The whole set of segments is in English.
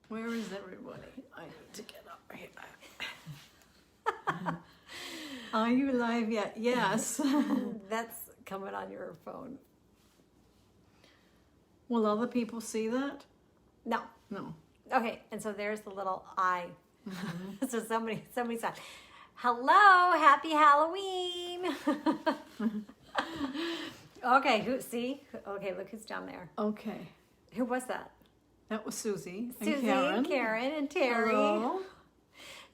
Where is everybody? I need to get up here. Are you live yet? Yes. That's coming on your phone. Will other people see that? No. No. Okay, and so there's the little eye. Mm-hmm. So somebody said, hello, happy Halloween. Okay, see? Okay, look who's down there. Okay. Who was that? That was Susie and Susie, Karen. Karen, and Terry. Hello.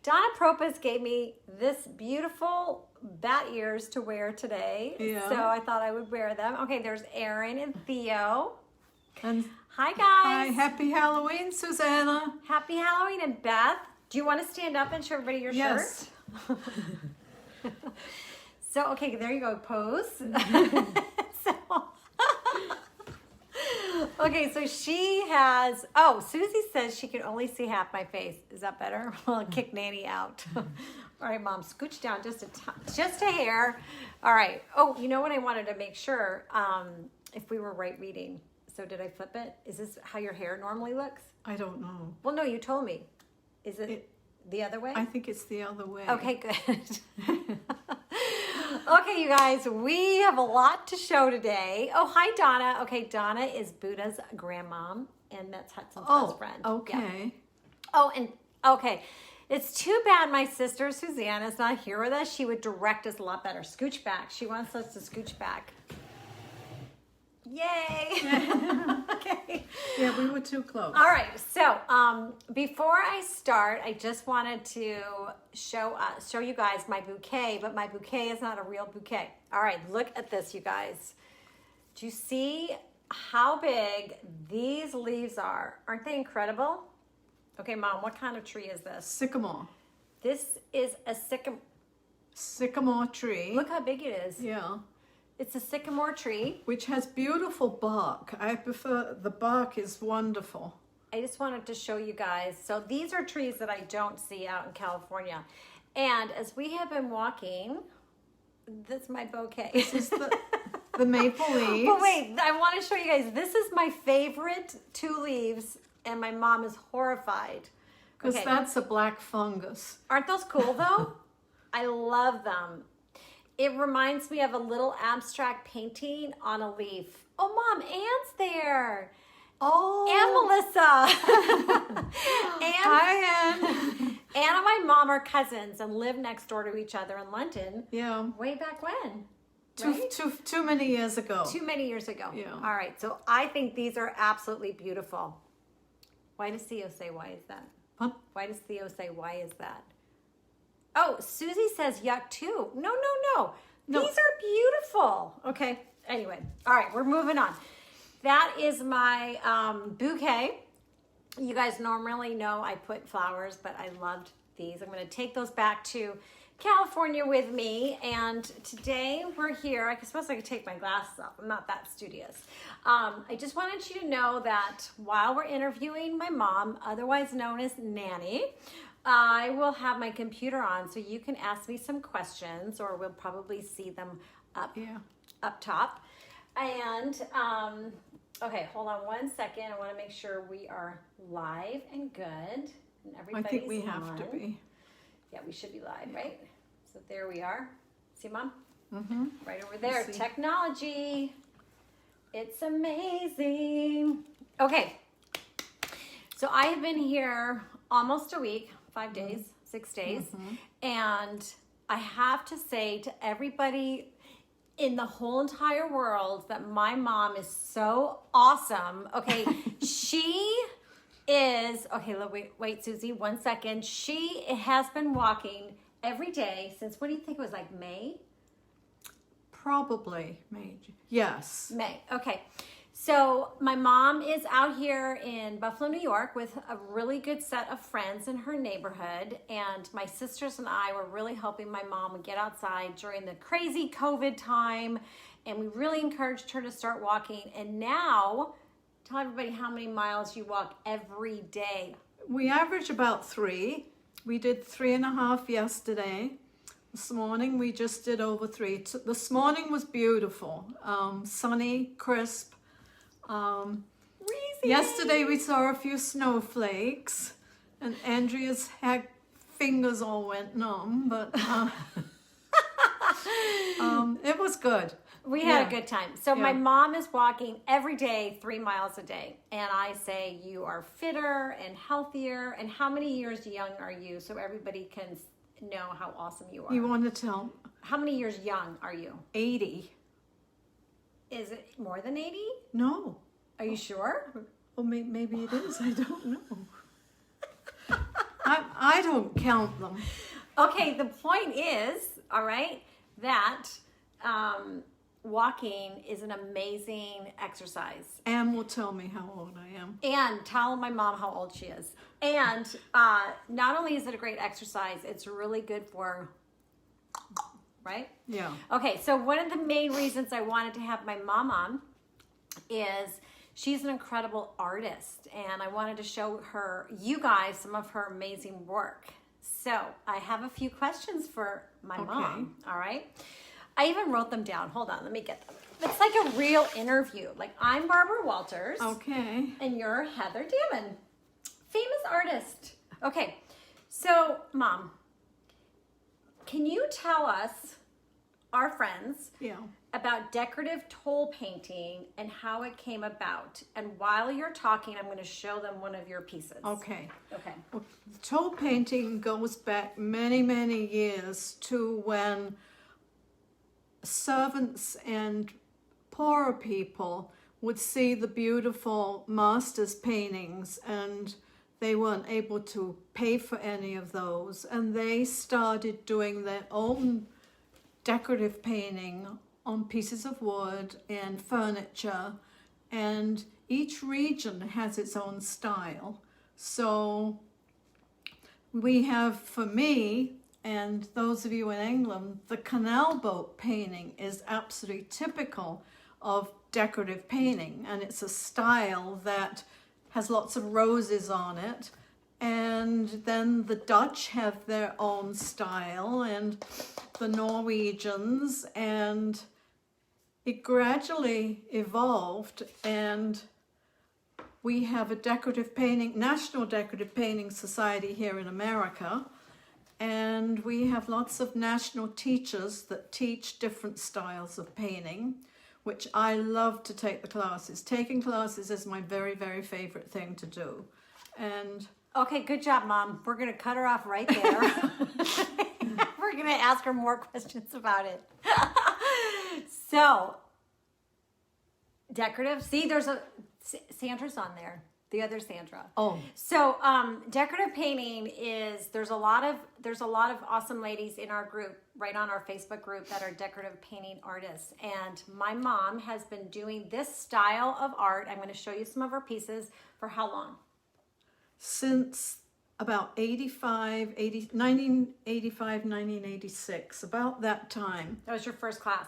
Donna Propus gave me this beautiful bat ears to wear today. Yeah. So I thought I would wear them. Okay, there's Aaron and Theo. And Hi, guys. hi, happy Halloween, Susanna. Happy Halloween. And Beth, do you want to stand up and show everybody your Yes. shirt? So, okay, there you go. Pose. Okay, so she has, Susie says she can only see half my face. Is that better? Well, I'll kick Nanny out. All right, Mom, scooch down just a hair. All right. Oh, you know what I wanted to make sure, if we were right reading. So did I flip it? Is this how your hair normally looks? I don't know. Well, no, you told me. Is it the other way? I think it's the other way. Okay, good. Okay, you guys, we have a lot to show today. Oh, hi, Donna. Okay, Donna is Buddha's grandmom, and that's Hudson's best friend. Okay. Yeah. Oh, and okay. It's too bad my sister Susanna's not here with us. She would direct us a lot better. Scooch back. She wants us to scooch back. Yay! Okay. Yeah, we were too close. All right. So before I start, I just wanted to show you guys my bouquet, but my bouquet is not a real bouquet. All right. Look at this, you guys. Do you see how big these leaves are? Aren't they incredible? Okay, Mom, what kind of tree is this? Sycamore. This is a Sycamore tree. Look how big it is. Yeah. It's a sycamore tree. Which has beautiful bark. I prefer, the bark is wonderful. I just wanted to show you guys. So these are trees that I don't see out in California. And as we have been walking, that's my bouquet. This is the maple leaves. But wait, I want to show you guys. This is my favorite two leaves, and my mom is horrified. Because that's a black fungus. Aren't those cool though? I love them. It reminds me of a little abstract painting on a leaf. Oh, Mom, Anne's there. Oh. And Melissa. Hi, Anne. Anne and my mom are cousins and live next door to each other in London. Yeah. Way back when. Too many years ago. Too many years ago. Yeah. All right. So I think these are absolutely beautiful. Why does Theo say, why is that? Huh? Why does Theo say, why is that? Oh, Susie says yuck too. No. These are beautiful. Okay. Anyway. All right. We're moving on. That is my bouquet. You guys normally know I put flowers, but I loved these. I'm going to take those back to California with me. And today we're here. I suppose I could take my glasses off. I'm not that studious. I just wanted you to know that while we're interviewing my mom, otherwise known as Nanny, I will have my computer on so you can ask me some questions, or we'll probably see them up top. And okay, hold on one second. I want to make sure we are live and good. And everybody's I think we have to be. Yeah, we should be live, right? So there we are. See, Mom? Mm-hmm. Right over there. Technology. It's amazing. Okay. So I have been here almost a week, 5 days, 6 days. Mm-hmm. And I have to say to everybody in the whole entire world that my mom is so awesome. Okay, she is, okay, wait, Susie, 1 second. She has been walking every day since, what do you think it was, like May? Probably May. Yes. May, okay. So my mom is out here in Buffalo, New York with a really good set of friends in her neighborhood. And my sisters and I were really helping my mom get outside during the crazy COVID time. And we really encouraged her to start walking. And now, tell everybody how many miles you walk every day. We average about 3. We did 3.5 yesterday. This morning we just did over 3. This morning was beautiful. Sunny, crisp. Breezy. Yesterday we saw a few snowflakes, and Andrea's fingers all went numb, but it was good. We had a good time. So my mom is walking every day, 3 miles a day. And I say, you are fitter and healthier. And how many years young are you? So everybody can know how awesome you are. You want to tell? How many years young are you? 80. Is it more than 80? No. Are you sure? Well, maybe it is. I don't know. I don't count them. Okay, the point is, all right, that walking is an amazing exercise. Anne will tell me how old I am. And tell my mom how old she is. And not only is it a great exercise, it's really good for, right? Yeah. Okay, so one of the main reasons I wanted to have my mom on is she's an incredible artist. And I wanted to show you guys some of her amazing work. So I have a few questions for my mom, all right? I even wrote them down. Hold on, let me get them. It's like a real interview. Like, I'm Barbara Walters. Okay. And you're Heather Damon, famous artist. Okay, so Mom, can you tell us, our friends, about decorative toll painting and how it came about? And while you're talking, I'm going to show them one of your pieces. Okay. Okay. Well, toll painting goes back many, many years to when servants and poorer people would see the beautiful masters' paintings, and they weren't able to pay for any of those, and they started doing their own decorative painting on pieces of wood and furniture, and each region has its own style. So we have, for me, and those of you in England, the canal boat painting is absolutely typical of decorative painting, and it's a style that has lots of roses on it. And then the Dutch have their own style, and the Norwegians, and it gradually evolved, and we have a decorative painting, National Decorative Painting Society here in America. And we have lots of national teachers that teach different styles of painting, which I love to take the classes. Taking classes is my very, very favorite thing to do. And okay, good job, Mom. We're going to cut her off right there. We're going to ask her more questions about it. So, decorative. See, there's Sandra's on there. The other Sandra. Oh. So decorative painting is, there's a lot of awesome ladies in our group, right on our Facebook group, that are decorative painting artists. And my mom has been doing this style of art. I'm going to show you some of her pieces. For how long? Since about 1985, 1986, about that time. That was your first class.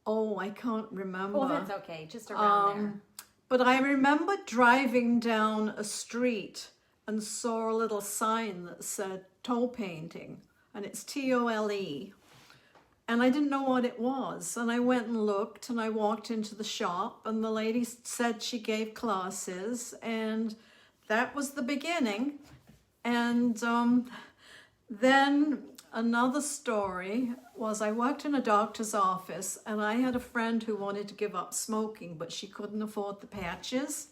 I can't remember. Oh, that's okay. Just around there. But I remember driving down a street and saw a little sign that said toll painting, and it's T-O-L-E. And I didn't know what it was. And I went and looked, and I walked into the shop, and the lady said she gave classes, and that was the beginning. And then another story was I worked in a doctor's office, and I had a friend who wanted to give up smoking, but she couldn't afford the patches.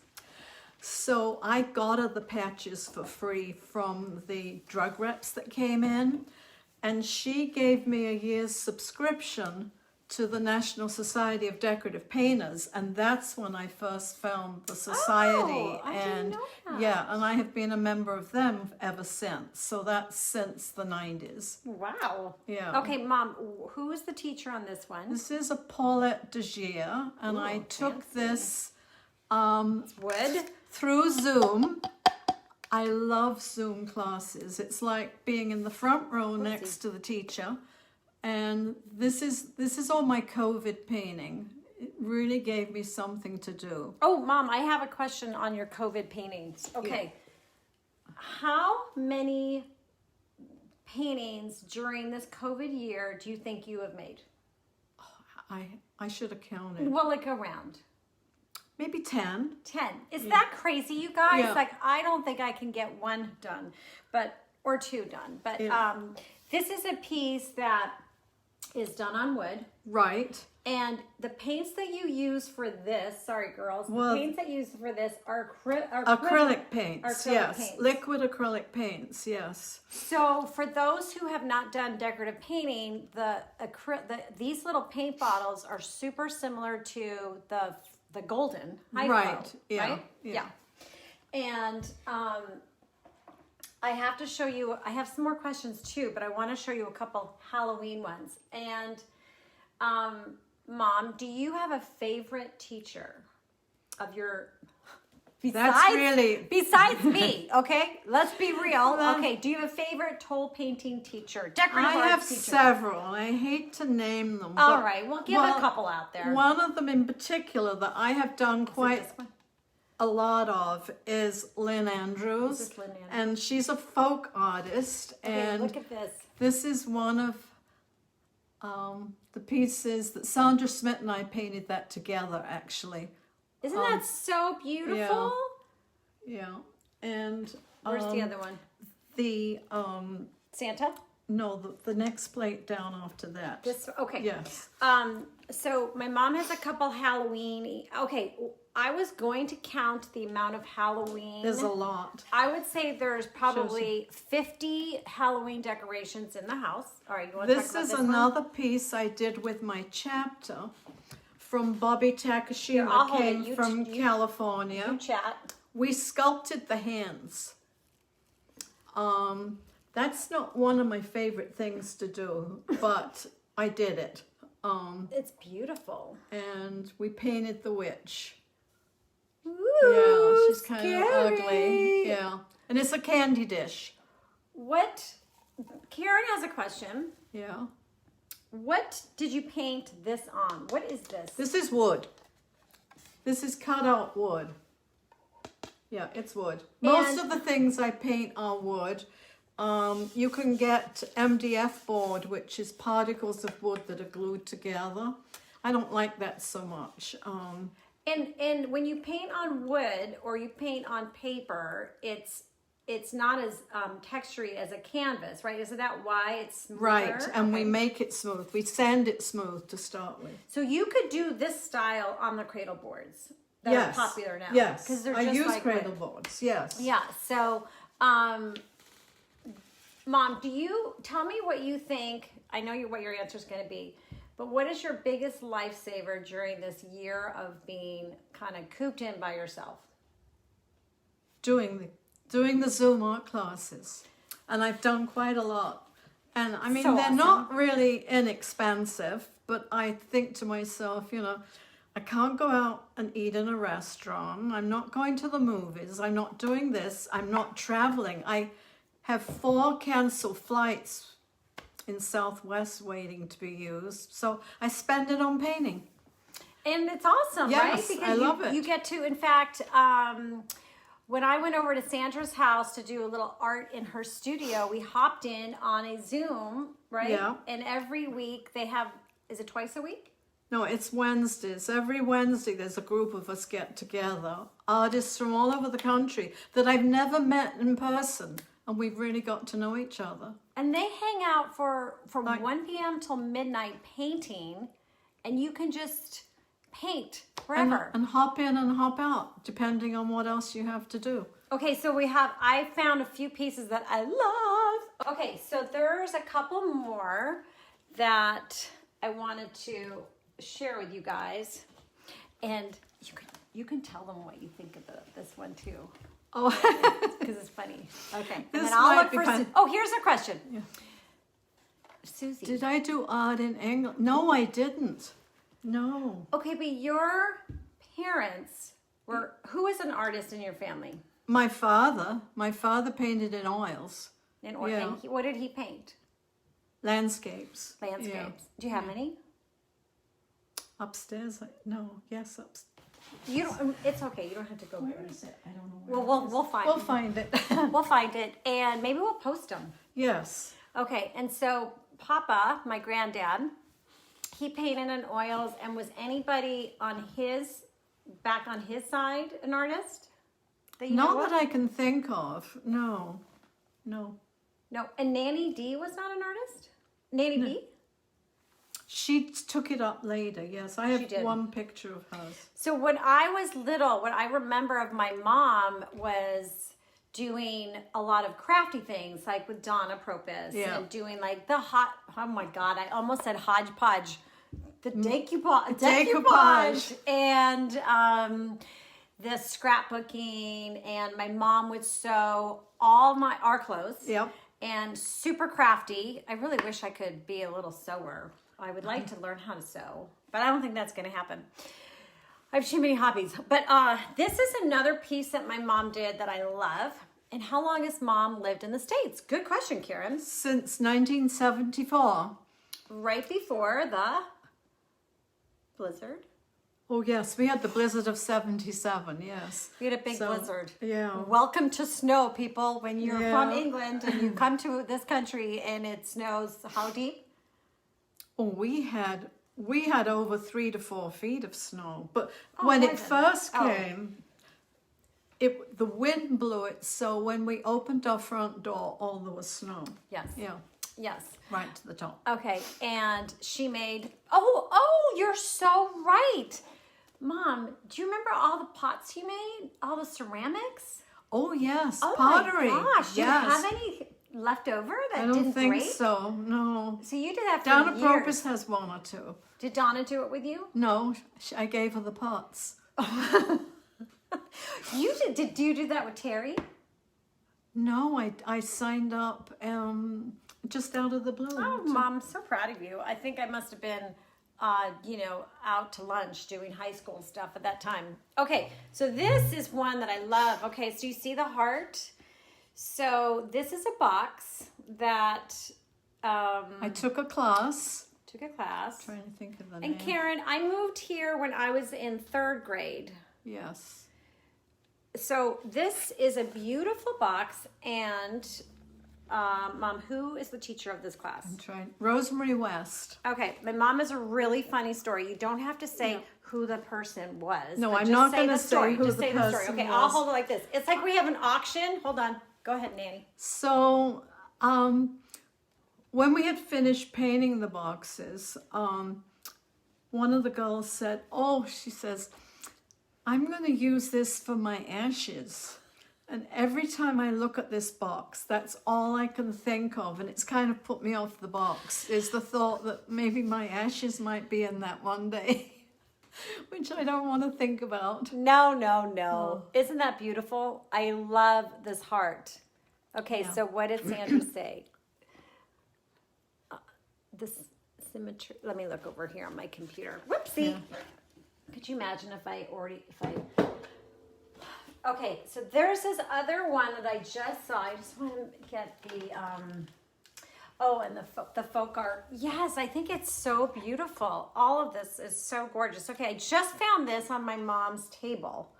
So I got her the patches for free from the drug reps that came in, and she gave me a year's subscription to the National Society of Decorative Painters, and that's when I first found the society. Oh, I didn't know that. Yeah, and I have been a member of them ever since. So that's since the 90s. Wow. Yeah. Okay, Mom, who is the teacher on this one? This is a Paulette de Gier, and I took this wood through Zoom. I love Zoom classes. It's like being in the front row next to the teacher. And this is all my COVID painting. It really gave me something to do. Oh, Mom, I have a question on your COVID paintings. Okay. Yeah. How many paintings during this COVID year do you think you have made? I should have counted. Well, like around. maybe 10. 10. Is that crazy, you guys? Yeah. Like, I don't think I can get one done, or two done. But this is a piece that is done on wood. Right. And the paints that you use for this, sorry girls, Well, the paints that you use for this are acrylic paints, acrylic yes. paints. Liquid acrylic paints, yes. So for those who have not done decorative painting, these little paint bottles are super similar to the golden high Right, yeah, right? yeah. And I have to show you, I have some more questions too, but I want to show you a couple Halloween ones. And Mom, do you have a favorite teacher of your besides me? Okay, let's be real. Okay, do you have a favorite toll painting teacher? Decorative I have arts teacher? several. I hate to name them. All but right, well, give a couple out there. One of them in particular that I have done quite This one? a lot of is Lynn Andrews. This is Lynn Andrews. And she's a folk artist. Okay, And look at this. this is one of the pieces that Sandra Smith and I painted that together, actually. Isn't that so beautiful? Yeah. And Where's the other one? the Santa? no, the next plate down after that. This, okay. Yes. So my mom has a couple Halloween. Okay, I was going to count the amount of Halloween. There's a lot. I would say there's probably 50 Halloween decorations in the house. All right, you want to talk This about is this another piece I did with my chapter from Bobby Here, I'll Takashima, hold it. came You- from you- California. one? Chat. We sculpted the hands. That's not one of my favorite things to do, but I did it. It's beautiful. And we painted the witch. Ooh, Yeah, she's kind scary. of ugly. Yeah. And it's a candy dish. What? Karen has a question. Yeah. What did you paint this on? What is this? This is wood. This is cut out wood. Yeah, it's wood. Most of the things I paint are wood. You can get MDF board, which is particles of wood that are glued together. I don't like that so much. And when you paint on wood or you paint on paper, it's not as textury as a canvas, right? Isn't that why it's smoother? Right, and we Okay. make it smooth. We sand it smooth to start with. So you could do this style on the cradle boards that Yes. are popular now. Yes, because they're I just use like cradle wood. boards. Yes. Yeah. So, Mom, do you tell me what you think? I know what your answer is going to be, but what is your biggest lifesaver during this year of being kind of cooped in by yourself? Doing the Zoom art classes, and I've done quite a lot. And I mean, So they're awesome. not really inexpensive, but I think to myself, I can't go out and eat in a restaurant. I'm not going to the movies. I'm not doing this. I'm not traveling. I have 4 canceled flights in Southwest waiting to be used. So I spend it on painting. And it's awesome, right? Yes, Because I love it. You get to, in fact, when I went over to Sandra's house to do a little art in her studio, we hopped in on a Zoom, right? Yeah. And every week they have, is it twice a week? No, it's Wednesdays. Every Wednesday there's a group of us get together, artists from all over the country that I've never met in person, and we've really got to know each other. And they hang out from 1 p.m. till midnight painting, and you can just paint forever. And hop in and hop out, depending on what else you have to do. Okay, so I found a few pieces that I love. Okay, so there's a couple more that I wanted to share with you guys. And you can tell them what you think about this one too. Oh, Because it's funny. Okay. And This then I'll might look be for fun. Oh, here's a question. Yeah. Susie. Did I do art in England? No, I didn't. No. Okay, but your parents were, who is an artist in your family? My father painted in oils, And, Yeah. and what did he paint? landscapes. Landscapes. Yeah. Do you have any? Upstairs? Yes, upstairs. You don't. It's okay. You don't have to go there. Where is it? I don't know where Well, it is. we'll find. We'll find it. We'll find it, and maybe we'll post them. Yes. Okay. And so, Papa, my granddad, he painted in oils, and was anybody on his back on his side an artist? That you know Not of? that I can think of. No. No. And Nanny D was not an artist? Nanny B? She took it up later, yes. I have did. one picture of hers. So when I was little, what I remember of my mom was doing a lot of crafty things, like with Donna Propus, and doing like oh my God, I almost said hodgepodge. The decoupage. And the scrapbooking, and my mom would sew all our clothes. Yep. And super crafty. I really wish I could be a little sewer. I would like to learn how to sew, but I don't think that's going to happen. I have too many hobbies. But this is another piece that my mom did that I love. And how long has Mom lived in the States? Good question, Karen. Since 1974. Right before the blizzard. Oh, yes. We had the blizzard of 77, yes. We had a big blizzard. Yeah. Welcome to snow, people. When you're from England and you come to this country and it snows how deep? Oh, we had over 3 to 4 feet of snow. But when it first came, the wind blew it. So when we opened our front door, all there was snow. Yes. Yeah. Yes. Right to the top. Okay. And she made, oh, you're so right. Mom, do you remember all the pots you made? All the ceramics? Oh, yes. Oh pottery. my gosh. Do you Yes. have any left over that I don't didn't think break? so. No. So you did that for Donna years. Propus has 1 or 2. Did Donna do it with you? No, I gave her the pots. You did. Did you do that with Terry? No, I signed up just out of the blue. Oh, Mom, I'm so proud of you. I think I must have been, out to lunch doing high school stuff at that time. Okay, so this is one that I love. Okay, so you see the heart? So this is a box that I took a class. Trying to think of the name. And Karen, I moved here when I was in 3rd grade. Yes. So this is a beautiful box, and Mom, who is the teacher of this class? I'm trying. Rosemary West. Okay, my mom has a really funny story. You don't have to say who the person was. No, but I'm just not say going to the story. say who Just the say the story. person Okay, was. I'll hold it like this. It's like we have an auction. Hold on. Go ahead, Nanny. So, when we had finished painting the boxes, one of the girls said, she says, I'm going to use this for my ashes. And every time I look at this box, that's all I can think of. And it's kind of put me off the box, is the thought that maybe my ashes might be in that one day, which I don't want to think about. No. Isn't that beautiful? I love this heart. Okay, so what did Sandra say? This symmetry. Let me look over here on my computer. Whoopsie. Yeah. Could you imagine if I Okay, so there's this other one that I just saw. I just want to get the and the folk art. Yes, I think it's so beautiful. All of this is so gorgeous. Okay, I just found this on my mom's table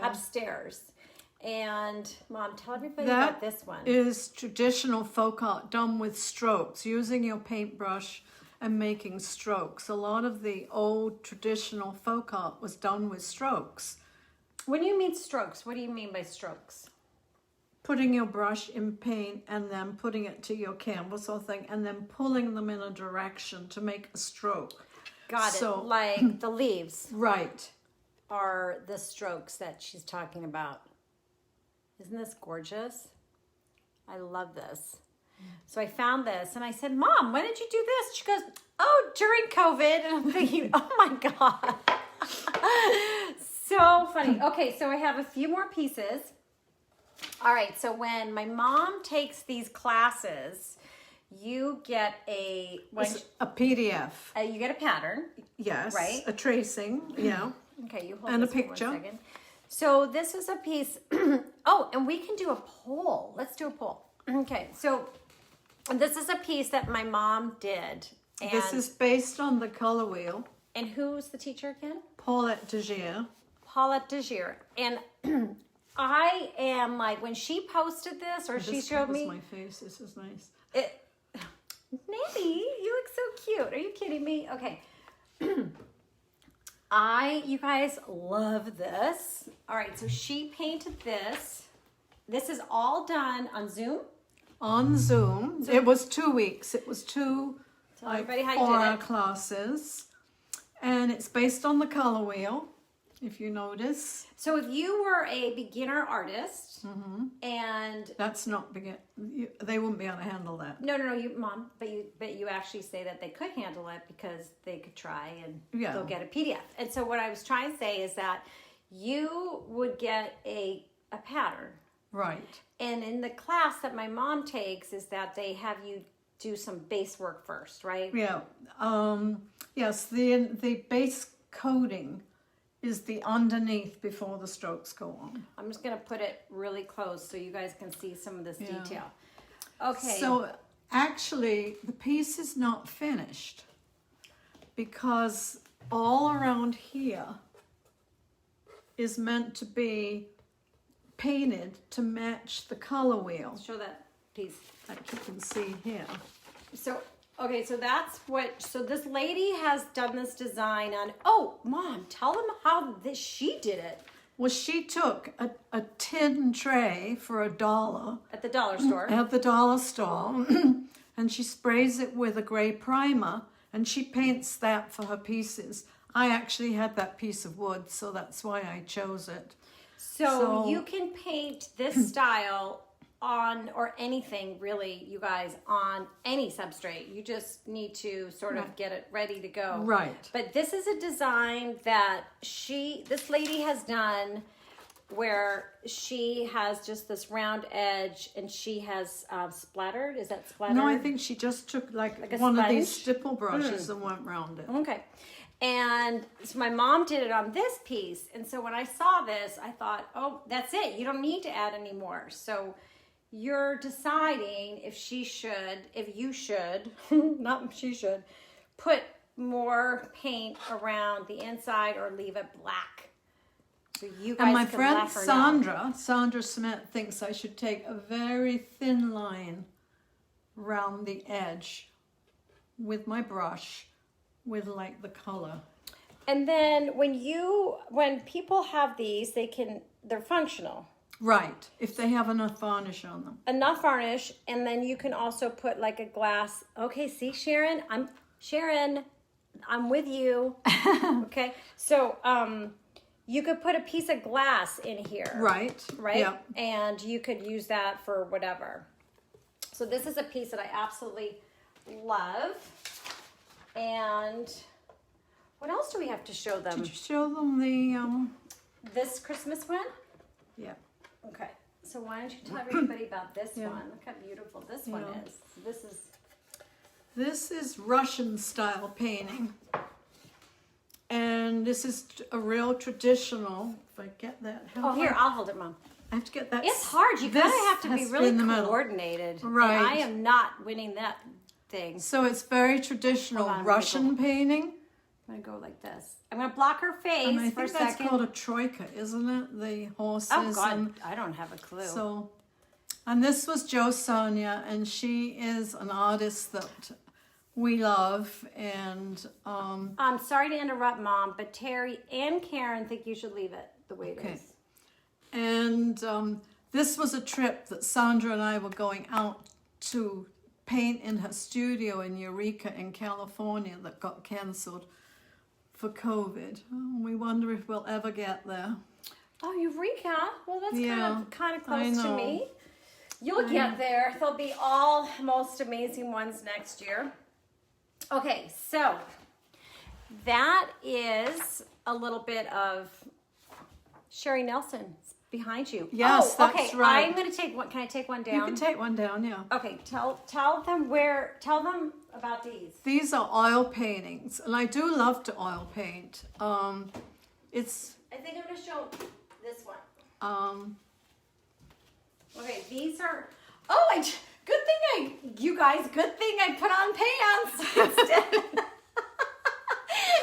upstairs. And Mom, tell everybody about this one. That is traditional folk art done with strokes, using your paintbrush and making strokes. A lot of the old traditional folk art was done with strokes. When you mean strokes, what do you mean by strokes? Putting your brush in paint and then putting it to your canvas or thing and then pulling them in a direction to make a stroke. Got it. Like the leaves. Right. Are the strokes that she's talking about. Isn't this gorgeous? I love this. So I found this and I said, Mom, when did you do this? She goes, during COVID. And I'm thinking, oh my God. So funny. Okay, so I have a few more pieces. All right, so when my mom takes these classes, you get a PDF. You get a pattern. Yes. Right? A tracing. Yeah. Okay, you hold and this a for picture. 1 second. So this is a piece. And we can do a poll. Let's do a poll. Okay, so this is a piece that my mom did. And This is based on the color wheel. And who's the teacher again? Paulette Degier. Paulette Degier. And I am like, when she posted this or she showed me. my face. This is nice. Nanny, you look so cute. Are you kidding me? Okay. You guys love this. All right, so she painted this. This is all done on Zoom? On Zoom. It was 2 weeks. It was two Tell everybody how you did 4-hour it. classes. And it's based on the color wheel, if you notice. So if you were a beginner artist and That's not they wouldn't be able to handle that. no, Mom, but you actually say that they could handle it because they could try and Yeah. they'll get a PDF. And so what I was trying to say is that you would get a pattern. Right. And in the class that my mom takes is that they have you do some base work first, right? Yeah. Yes, the base coating is the underneath before the strokes go on. I'm just going to put it really close so you guys can see some of this Yeah. detail. Okay. So actually, the piece is not finished because all around here is meant to be painted to match the color wheel, show that piece. like you can see here. So, okay, so so this lady has done this design on, Mom, tell them how she did it. Well, she took a tin tray for $1 At the dollar store. at the dollar store and she sprays it with a gray primer and she paints that for her pieces. I actually had that piece of wood, so that's why I chose it. So you can paint this style on, or anything really, you guys, on any substrate. You just need to sort of get it ready to go. Right. But this is a design that this lady has done where she has just this round edge and she has splattered. Is that splattered? No, I think she just took like a one of these sponge? stipple brushes and went round it. Okay. And so my mom did it on this piece. And so when I saw this, I thought, oh, that's it. You don't need to add any more. So you're deciding if you should, not she should, put more paint around the inside or leave it black. So you guys And my can friend laugh or not. Sandra Smith thinks I should take a very thin line round the edge with my brush with like the color. And then when people have these, they're functional. Right, if they have enough varnish on them. Enough varnish, and then you can also put like a glass. Okay, see, Sharon, I'm with you. Okay, so you could put a piece of glass in here. Right. Yeah. And you could use that for whatever. So this is a piece that I absolutely love. And what else do we have to show them? Did you show them the This Christmas one? yeah. Okay. So why don't you tell everybody about this Yeah. one? Look how beautiful this one Yeah. is. This is Russian style painting. And this is a real traditional, if I get that. Here, I'll hold it, Mom. I have to get that. It's hard. You kind of have to be has really in the middle. coordinated. Right. And I am not winning that thing. So it's very traditional Hold on, Russian painting. I'm going to go like this. I'm going to block her face And I for a think that's second. called a troika, isn't it? The horses. Oh, God. And I don't have a clue. so, and this was Jo Sonia, and she is an artist that we love. And I'm sorry to interrupt, Mom, but Terry and Karen think you should leave it the way it Okay. is. And this was a trip that Sandra and I were going out to paint in her studio in Eureka in California that got canceled for COVID. We wonder if we'll ever get there. Oh, Eureka. Well, that's kind of I close to know. me. You'll get there. There'll be all most amazing ones next year. Okay, so that is a little bit of Sherry Nelson behind you. Yes, oh, okay. that's right. I'm going to take one. Can I take one down? You can take one down, yeah. Okay, tell them about these. These are oil paintings, and I do love to oil paint. It's I think I'm going to show this one. Okay, these are. Oh, good thing I put on pants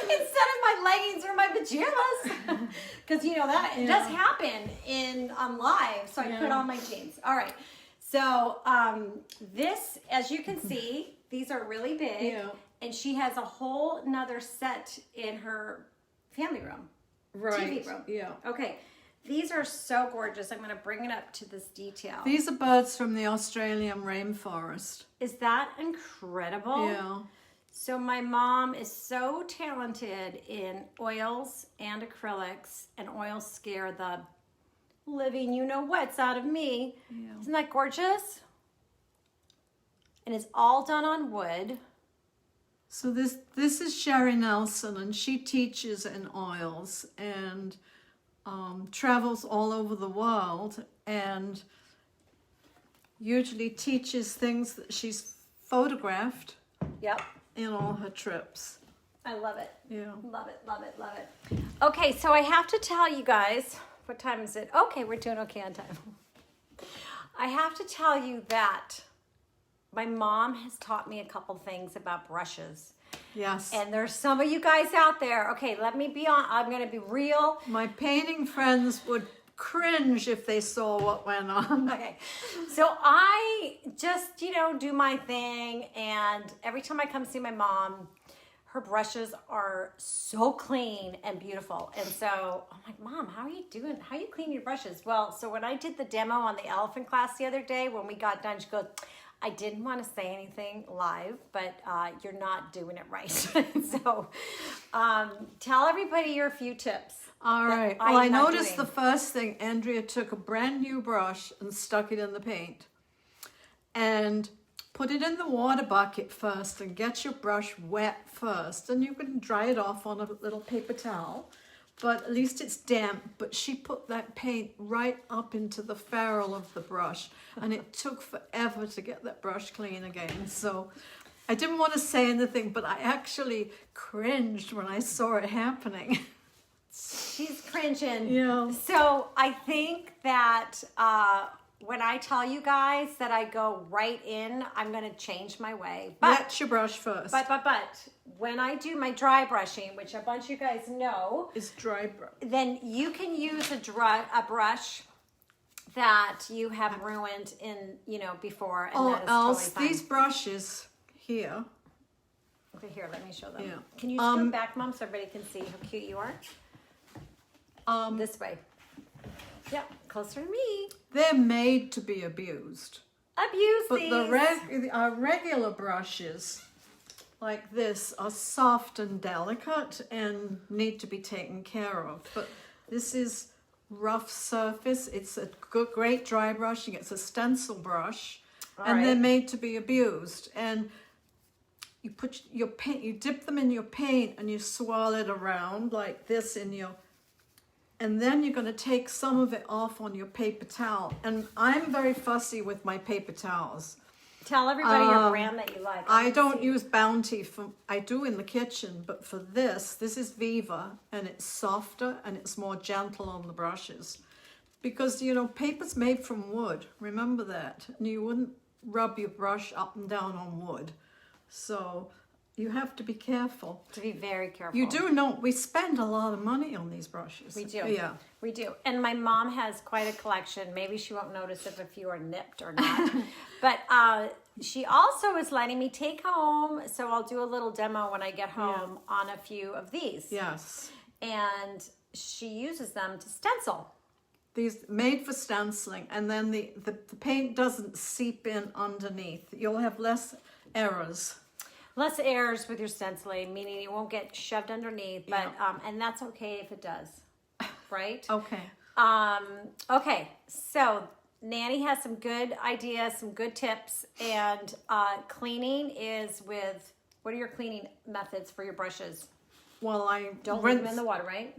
instead of my leggings or my pajamas, because that it does happen on live. So I put on my jeans. All right. So this, as you can see, these are really big, and she has a whole nother set in her family room. Right. TV room. Yeah. Okay. These are so gorgeous. I'm going to bring it up to this detail. These are birds from the Australian rainforest. Is that incredible? Yeah. So my mom is so talented in oils and acrylics, and oils scare the living you-know-whats out of me. Yeah. Isn't that gorgeous? And it's all done on wood. So this is Sherry Nelson, and she teaches in oils and travels all over the world, and usually teaches things that she's photographed Yep. in all her trips. I love it. Yeah. Love it, love it, love it. Okay, so I have to tell you guys, what time is it? Okay, we're doing okay on time. I have to tell you that my mom has taught me a couple things about brushes. Yes. And there's some of you guys out there. Okay, let me be on. I'm going to be real. My painting friends would cringe if they saw what went on. Okay, so I just, do my thing. And every time I come see my mom, her brushes are so clean and beautiful. And so I'm like, Mom, how are you doing? How are you cleaning your brushes? Well, so when I did the demo on the elephant class the other day, when we got done, she goes, I didn't want to say anything live, but you're not doing it right. So tell everybody your few tips. All right. Well, I noticed the first thing, Andrea took a brand new brush and stuck it in the paint. And put it in the water bucket first and get your brush wet first. And you can dry it off on a little paper towel. But at least it's damp. But she put that paint right up into the ferrule of the brush. And it took forever to get that brush clean again. So I didn't want to say anything, but I actually cringed when I saw it happening. She's cringing. Yeah. So I think that when I tell you guys that I go right in, I'm going to change my way. But Wet your brush first. But when I do my dry brushing, which a bunch of you guys know, is dry brush. then you can use a brush that you have ruined before, and that is else totally fine. these brushes here. Okay, here, let me show them. Yeah. Can you scoot back, Mom, so everybody can see how cute you are? This way. Yep, closer to me. They're made to be abused. Abuse But these. our regular brushes, like this, are soft and delicate and need to be taken care of. But this is rough surface. It's a great dry brushing. It's a stencil brush, and they're made to be abused. And you put your paint, you dip them in your paint, and you swirl it around like this in your. And then you're going to take some of it off on your paper towel. And I'm very fussy with my paper towels. Tell everybody your brand that you like. I don't use Bounty. I do in the kitchen, but for this is Viva, and it's softer and it's more gentle on the brushes. Because, paper's made from wood. Remember that. And you wouldn't rub your brush up and down on wood. So you have to be careful. To be very careful. You do know we spend a lot of money on these brushes. We do. Yeah. We do. And my mom has quite a collection. Maybe she won't notice if a few are nipped or not. But she also is letting me take home, so I'll do a little demo when I get home on a few of these. Yes. And she uses them to stencil. These made for stenciling, and then the paint doesn't seep in underneath. You'll have less errors. Less errors with your stenciling, meaning it won't get shoved underneath, but and that's okay if it does, right? Okay. Okay, so Nanny has some good ideas, some good tips, and cleaning is with, what are your cleaning methods for your brushes? Well, I Don't leave them in the water, right?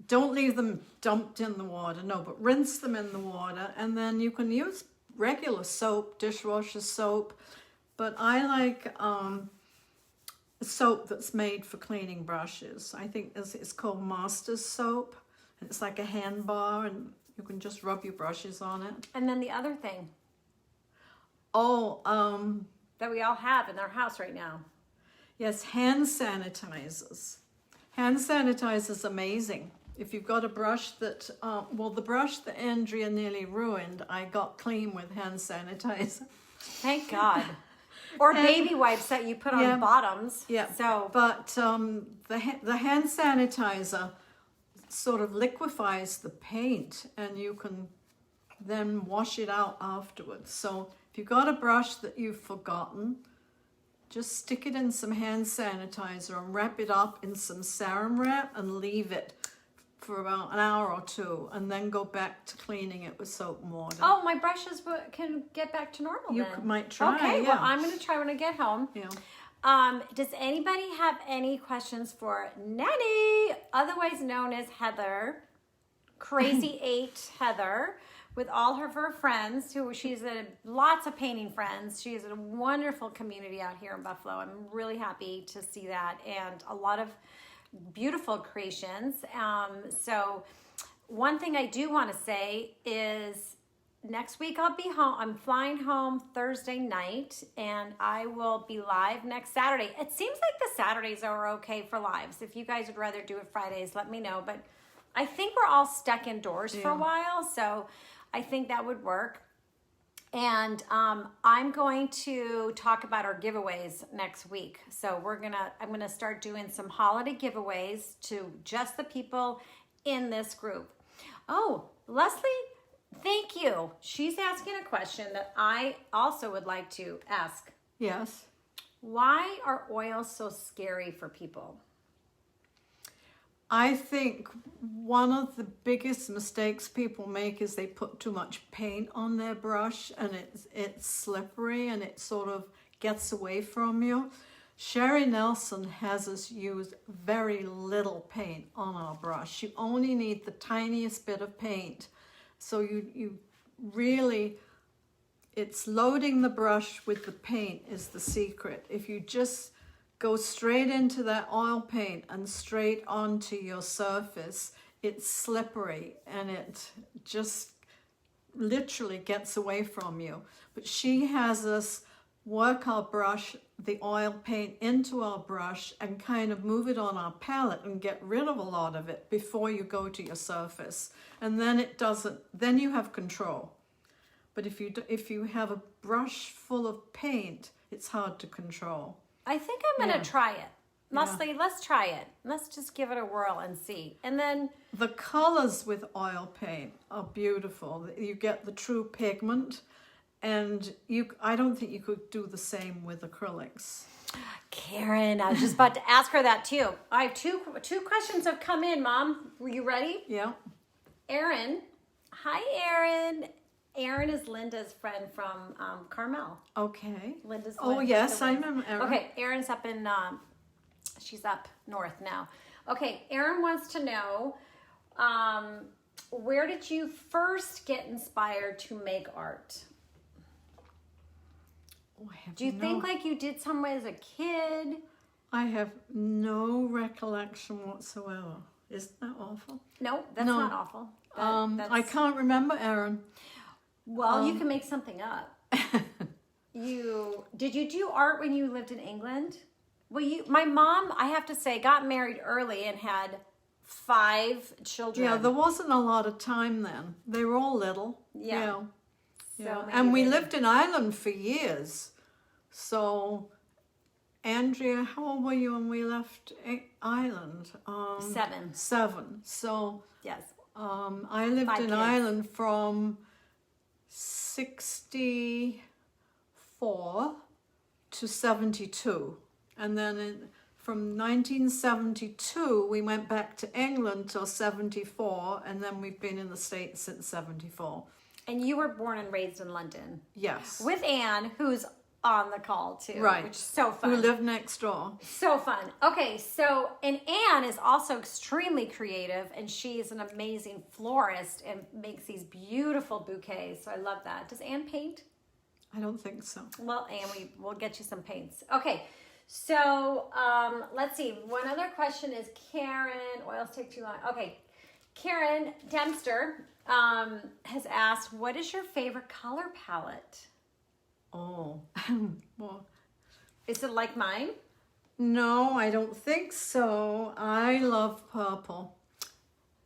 Don't leave them dumped in the water, no, but rinse them in the water, and then you can use regular soap, dishwasher soap, but I like soap that's made for cleaning brushes. I think it's called Master's soap, and it's like a hand bar, and you can just rub your brushes on it. And then the other thing Oh, that we all have in our house right now. yes, hand sanitizers. Hand sanitizer's amazing. If you've got a brush that, the brush that Andrea nearly ruined, I got clean with hand sanitizer. Thank God. Or baby wipes that you put on bottoms. Yeah. So, but the hand sanitizer sort of liquefies the paint, and you can then wash it out afterwards. So if you've got a brush that you've forgotten, just stick it in some hand sanitizer and wrap it up in some saran wrap and leave it for about an hour or two, and then go back to cleaning it with soap and water. oh, my brushes can get back to normal You then. might try. Okay, yeah. well, I'm going to try when I get home. Yeah. Does anybody have any questions for Nanny, otherwise known as Heather, Crazy 8 Heather, with all of her friends? She's lots of painting friends. She has a wonderful community out here in Buffalo. I'm really happy to see that, and a lot of beautiful creations. So one thing I do want to say is next week I'll be home. I'm flying home Thursday night, and I will be live next Saturday. It seems like the Saturdays are okay for lives. If you guys would rather do it Fridays, let me know. But I think we're all stuck indoors for a while, so I think that would work. And I'm going to talk about our giveaways next week. So I'm gonna start doing some holiday giveaways to just the people in this group. Oh, Leslie, thank you. She's asking a question that I also would like to ask. Yes. Why are oils so scary for people? I think one of the biggest mistakes people make is they put too much paint on their brush, and it's slippery and it sort of gets away from you. Sherry Nelson has us use very little paint on our brush. You only need the tiniest bit of paint. So you really, it's loading the brush with the paint is the secret. If you just go straight into that oil paint and straight onto your surface, it's slippery and it just literally gets away from you. But she has us work our brush, the oil paint into our brush, and kind of move it on our palette and get rid of a lot of it before you go to your surface. And then then you have control. But if you have a brush full of paint, it's hard to control. I think I'm going to try it. Leslie, let's try it. Let's just give it a whirl and see. And then the colors with oil paint are beautiful. You get the true pigment, and I don't think you could do the same with acrylics. Karen, I was just about to ask her that too. I have two questions have come in, Mom. Were you ready? Yeah. Erin. Hi, Erin. Erin is Linda's friend from Carmel. Okay. Linda's Oh, yes, I remember Erin. Okay, Erin's up in, she's up north now. Okay, Erin wants to know, where did you first get inspired to make art? Oh, Do you think like you did some as a kid? I have no recollection whatsoever. Isn't that awful? No, that's not awful. I can't remember, Erin. Well, you can make something up. Did you do art when you lived in England? Well, my mom, I have to say, got married early and had 5 children. Yeah, there wasn't a lot of time then. They were all little. Yeah. So and we lived in Ireland for years. So, Andrea, how old were you when we left Ireland? 7. 7. So, yes. I lived 5 in kids. Ireland from 64 to 72. And then from 1972, we went back to England till 74. And then we've been in the States since 74. And you were born and raised in London. Yes. With Anne, who's on the call too. Right. Which is so fun. Who lived next door. So fun. Okay, so, and Anne is also extremely creative, and she is an amazing florist and makes these beautiful bouquets. So I love that. Does Anne paint? I don't think so. Well, Anne, we'll get you some paints. Okay, so let's see. One other question is Karen. Oils take too long. Okay, Karen Dempster has asked, what is your favorite color palette? Oh, well, Is it like mine? no, I don't think so. I love purple.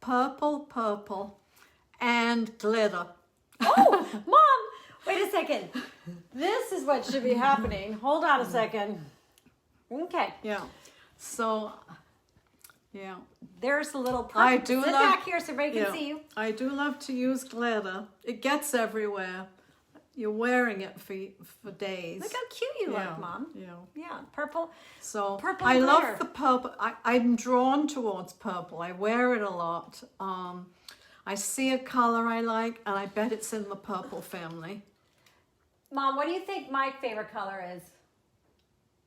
Purple, and glitter. Oh, Mom, Wait a second. This is what should be happening. Hold on a second. Okay. Yeah. So, yeah. There's a little purple. I do Sit love- back here so everybody can see you. I do love to use glitter. It gets everywhere. You're wearing it for days. Look how cute you Yeah, look, Mom. yeah. Yeah, purple. So Purple I glitter. love the purple. I'm drawn towards purple. I wear it a lot. I see a color I like, and I bet it's in the purple family. Mom, what do you think my favorite color is?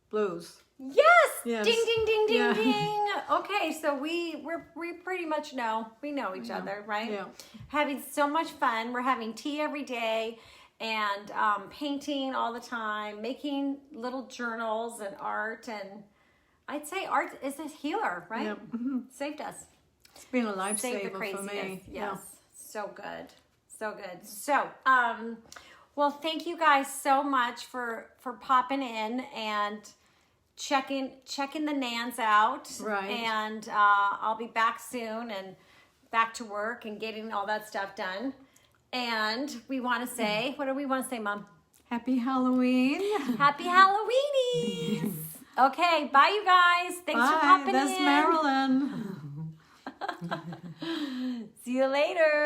Blues. Yes! Yes. Ding, ding, ding, ding, Yeah. ding. Okay, so we pretty much know. We know each other, right? Yeah. Having so much fun. We're having tea every day and painting all the time, making little journals and art. And I'd say art is a healer, right? Yeah. Mm-hmm. Saved us. It's been a Save the lifesaver for craziness. me. Yes. So good. So good. So, well, thank you guys so much for popping in and checking the Nans out. Right. And I'll be back soon and back to work and getting all that stuff done. And we want to say, what do we want to say, Mom? Happy Halloween. Happy Halloweenies. Okay, bye, you guys. Thanks for Bye. popping That's in. Marilyn. See you later.